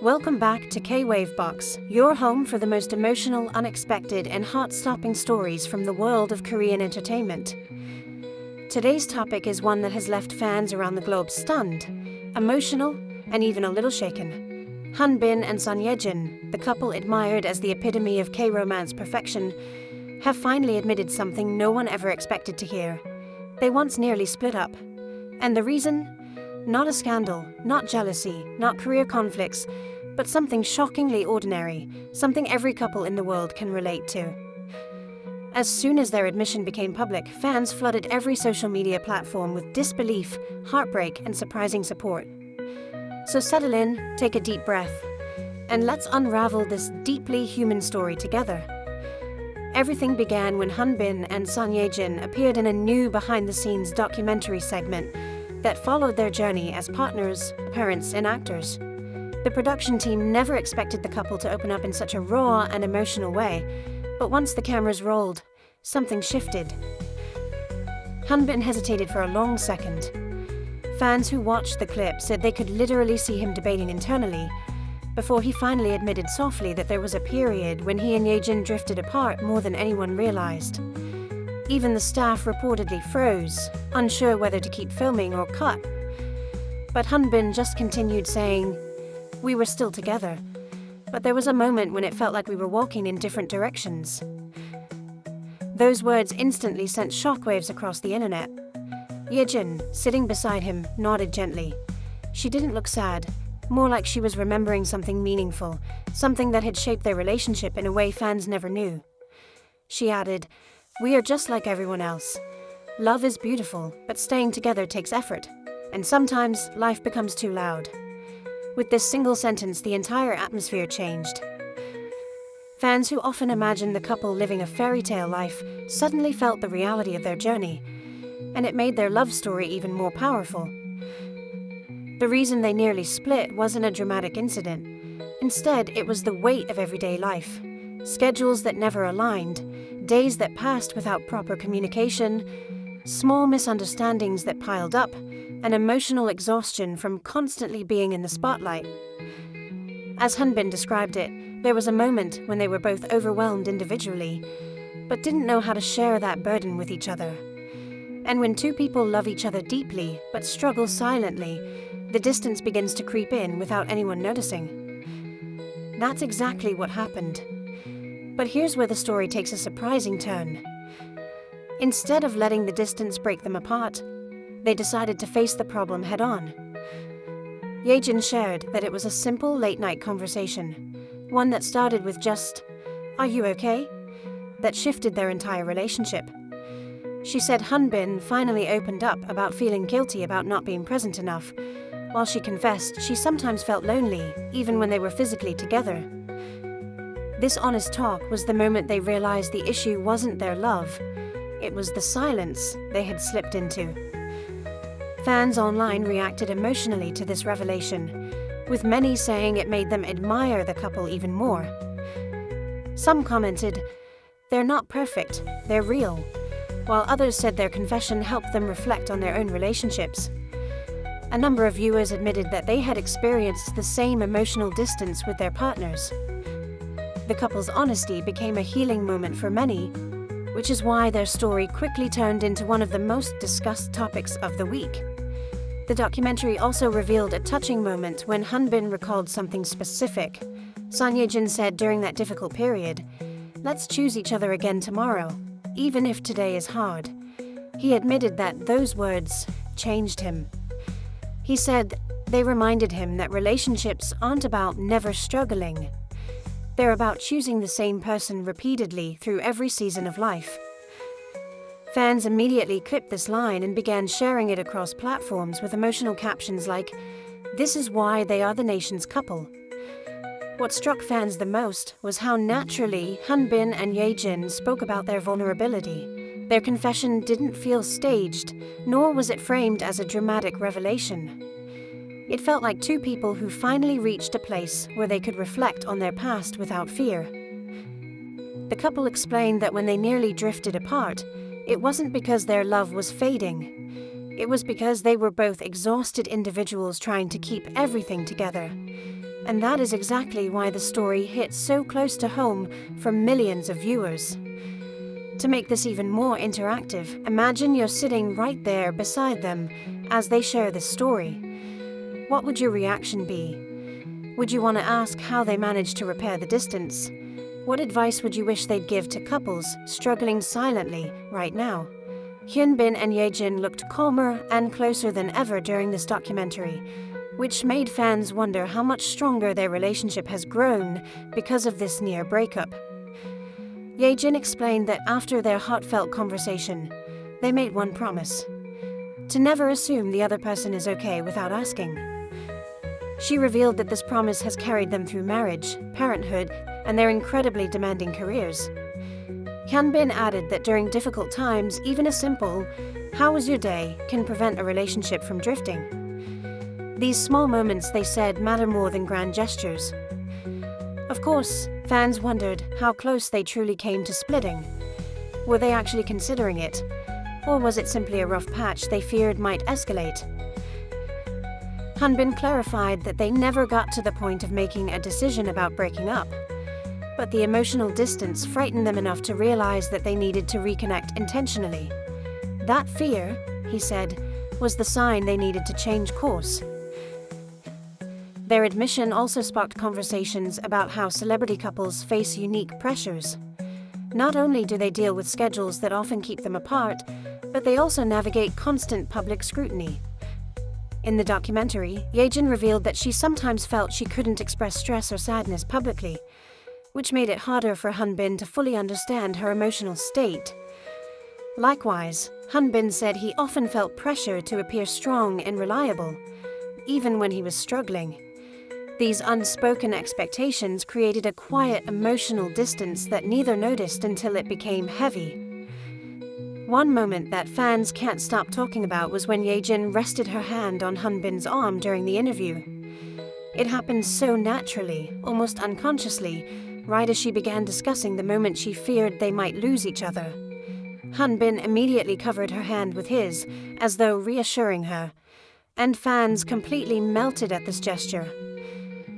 Welcome back to KWavebox, your home for the most emotional, unexpected, and heart-stopping stories from the world of Korean entertainment. Today's topic is one that has left fans around the globe stunned, emotional, and even a little shaken. Hyun and Ye-jin, the couple admired as the epitome of K-romance perfection, have finally admitted something no one ever expected to hear. They once nearly split up. And the reason? Not a scandal, not jealousy, not career conflicts, but something shockingly ordinary, something every couple in the world can relate to. As soon as their admission became public, fans flooded every social media platform with disbelief, heartbreak, and surprising support. So settle in, take a deep breath, and let's unravel this deeply human story together. Everything began when Hyun and Ye-jin appeared in a new behind-the-scenes documentary segment that followed their journey as partners, parents, and actors. The production team never expected the couple to open up in such a raw and emotional way, but once the cameras rolled, something shifted. Hyun hesitated for a long second. Fans who watched the clip said they could literally see him debating internally, before he finally admitted softly that there was a period when he and Ye-jin drifted apart more than anyone realized. Even the staff reportedly froze, unsure whether to keep filming or cut. But Hyun just continued saying, "We were still together, but there was a moment when it felt like we were walking in different directions." Those words instantly sent shockwaves across the internet. Ye-jin, sitting beside him, nodded gently. She didn't look sad, more like she was remembering something meaningful, something that had shaped their relationship in a way fans never knew. She added, "We are just like everyone else. Love is beautiful, but staying together takes effort, and sometimes life becomes too loud." With this single sentence, the entire atmosphere changed. Fans who often imagine the couple living a fairy tale life suddenly felt the reality of their journey, and it made their love story even more powerful. The reason they nearly split wasn't a dramatic incident. Instead, it was the weight of everyday life. Schedules that never aligned, days that passed without proper communication, small misunderstandings that piled up, and emotional exhaustion from constantly being in the spotlight. As Hyun described it, there was a moment when they were both overwhelmed individually, but didn't know how to share that burden with each other. And when two people love each other deeply, but struggle silently, the distance begins to creep in without anyone noticing. That's exactly what happened. But here's where the story takes a surprising turn. Instead of letting the distance break them apart, they decided to face the problem head-on. Ye-jin shared that it was a simple late-night conversation, one that started with just, "Are you okay?" that shifted their entire relationship. She said Hyun finally opened up about feeling guilty about not being present enough, while she confessed she sometimes felt lonely, even when they were physically together. This honest talk was the moment they realized the issue wasn't their love, it was the silence they had slipped into. Fans online reacted emotionally to this revelation, with many saying it made them admire the couple even more. Some commented, "They're not perfect, they're real," while others said their confession helped them reflect on their own relationships. A number of viewers admitted that they had experienced the same emotional distance with their partners. The couple's honesty became a healing moment for many, which is why their story quickly turned into one of the most discussed topics of the week. The documentary also revealed a touching moment when Hyun recalled something specific. Ye-jin said during that difficult period, "Let's choose each other again tomorrow, even if today is hard." He admitted that those words changed him. He said they reminded him that relationships aren't about never struggling. They're about choosing the same person repeatedly through every season of life. Fans immediately clipped this line and began sharing it across platforms with emotional captions like, "This is why they are the nation's couple." What struck fans the most was how naturally Hyun and Ye-jin spoke about their vulnerability. Their confession didn't feel staged, nor was it framed as a dramatic revelation. It felt like two people who finally reached a place where they could reflect on their past without fear. The couple explained that when they nearly drifted apart, it wasn't because their love was fading. It was because they were both exhausted individuals trying to keep everything together. And that is exactly why the story hits so close to home for millions of viewers. To make this even more interactive, imagine you're sitting right there beside them as they share this story. What would your reaction be? Would you want to ask how they managed to repair the distance? What advice would you wish they'd give to couples struggling silently right now? Hyun Bin and Ye-jin looked calmer and closer than ever during this documentary, which made fans wonder how much stronger their relationship has grown because of this near breakup. Ye-jin explained that after their heartfelt conversation, they made one promise: to never assume the other person is okay without asking. She revealed that this promise has carried them through marriage, parenthood, and their incredibly demanding careers. Hyun Bin added that during difficult times, even a simple "How was your day?" can prevent a relationship from drifting. These small moments, they said, matter more than grand gestures. Of course, fans wondered how close they truly came to splitting. Were they actually considering it? Or was it simply a rough patch they feared might escalate? Hyun Bin clarified that they never got to the point of making a decision about breaking up, but the emotional distance frightened them enough to realize that they needed to reconnect intentionally. That fear, he said, was the sign they needed to change course. Their admission also sparked conversations about how celebrity couples face unique pressures. Not only do they deal with schedules that often keep them apart, but they also navigate constant public scrutiny. In the documentary, Ye-jin revealed that she sometimes felt she couldn't express stress or sadness publicly, which made it harder for Hyun Bin to fully understand her emotional state. Likewise, Hyun Bin said he often felt pressure to appear strong and reliable, even when he was struggling. These unspoken expectations created a quiet emotional distance that neither noticed until it became heavy. One moment that fans can't stop talking about was when Ye-jin rested her hand on Hyun Bin's arm during the interview. It happened so naturally, almost unconsciously, right as she began discussing the moment she feared they might lose each other. Hyun Bin immediately covered her hand with his, as though reassuring her, and fans completely melted at this gesture.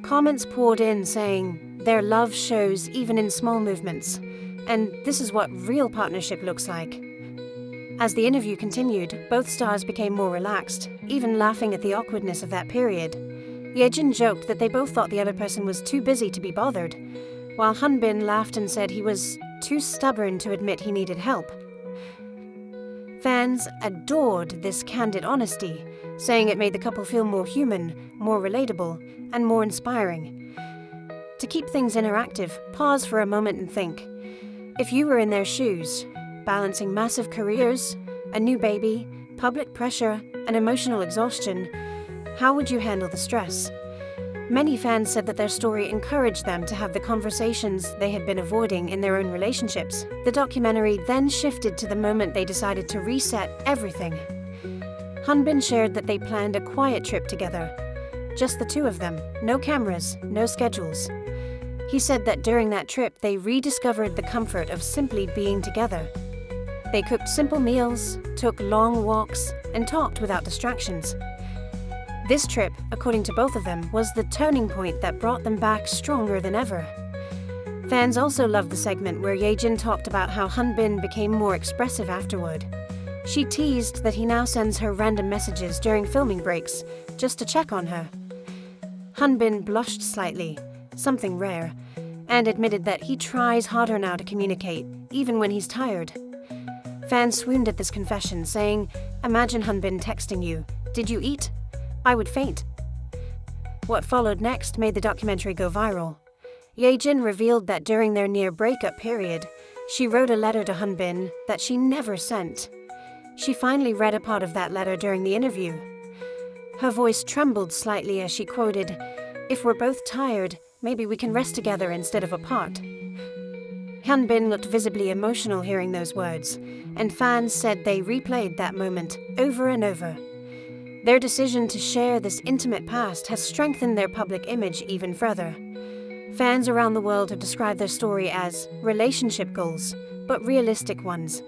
Comments poured in saying, "Their love shows even in small movements, and this is what real partnership looks like." As the interview continued, both stars became more relaxed, even laughing at the awkwardness of that period. Ye-jin joked that they both thought the other person was too busy to be bothered, while Hyun Bin laughed and said he was too stubborn to admit he needed help. Fans adored this candid honesty, saying it made the couple feel more human, more relatable, and more inspiring. To keep things interactive, pause for a moment and think. If you were in their shoes, balancing massive careers, a new baby, public pressure, and emotional exhaustion, how would you handle the stress? Many fans said that their story encouraged them to have the conversations they had been avoiding in their own relationships. The documentary then shifted to the moment they decided to reset everything. Hyun Bin shared that they planned a quiet trip together. Just the two of them, no cameras, no schedules. He said that during that trip they rediscovered the comfort of simply being together. They cooked simple meals, took long walks, and talked without distractions. This trip, according to both of them, was the turning point that brought them back stronger than ever. Fans also loved the segment where Ye-jin talked about how Hyun Bin became more expressive afterward. She teased that he now sends her random messages during filming breaks, just to check on her. Hyun Bin blushed slightly, something rare, and admitted that he tries harder now to communicate, even when he's tired. Fans swooned at this confession, saying, "Imagine Hyun Bin texting you, 'Did you eat?' I would faint." What followed next made the documentary go viral. Ye-jin revealed that during their near breakup period, she wrote a letter to Hyun Bin that she never sent. She finally read a part of that letter during the interview. Her voice trembled slightly as she quoted, "If we're both tired, maybe we can rest together instead of apart." Hyun Bin looked visibly emotional hearing those words, and fans said they replayed that moment over and over. Their decision to share this intimate past has strengthened their public image even further. Fans around the world have described their story as relationship goals, but realistic ones.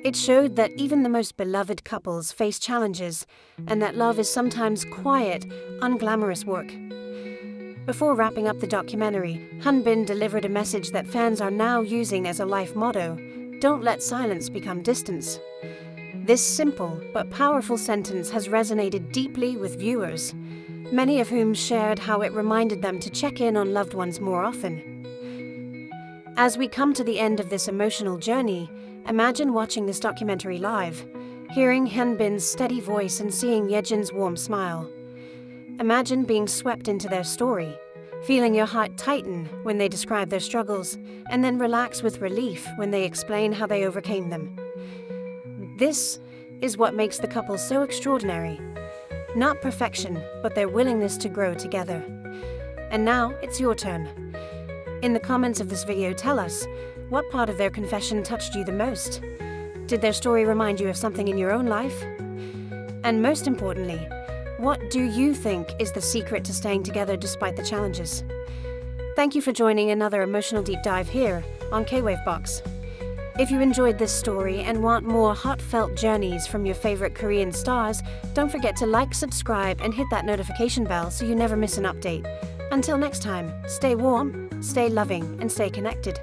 It showed that even the most beloved couples face challenges, and that love is sometimes quiet, unglamorous work. Before wrapping up the documentary, Hyun delivered a message that fans are now using as a life motto: "Don't let silence become distance." This simple but powerful sentence has resonated deeply with viewers, many of whom shared how it reminded them to check in on loved ones more often. As we come to the end of this emotional journey, imagine watching this documentary live, hearing Hyunbin's steady voice and seeing Ye-jin's warm smile. Imagine being swept into their story, feeling your heart tighten when they describe their struggles, and then relax with relief when they explain how they overcame them. This is what makes the couple so extraordinary. Not perfection, but their willingness to grow together. And now, it's your turn. In the comments of this video, tell us, what part of their confession touched you the most? Did their story remind you of something in your own life? And most importantly, what do you think is the secret to staying together despite the challenges? Thank you for joining another emotional deep dive here on KWavebox. If you enjoyed this story and want more heartfelt journeys from your favorite Korean stars, don't forget to like, subscribe, and hit that notification bell so you never miss an update. Until next time, stay warm, stay loving, and stay connected.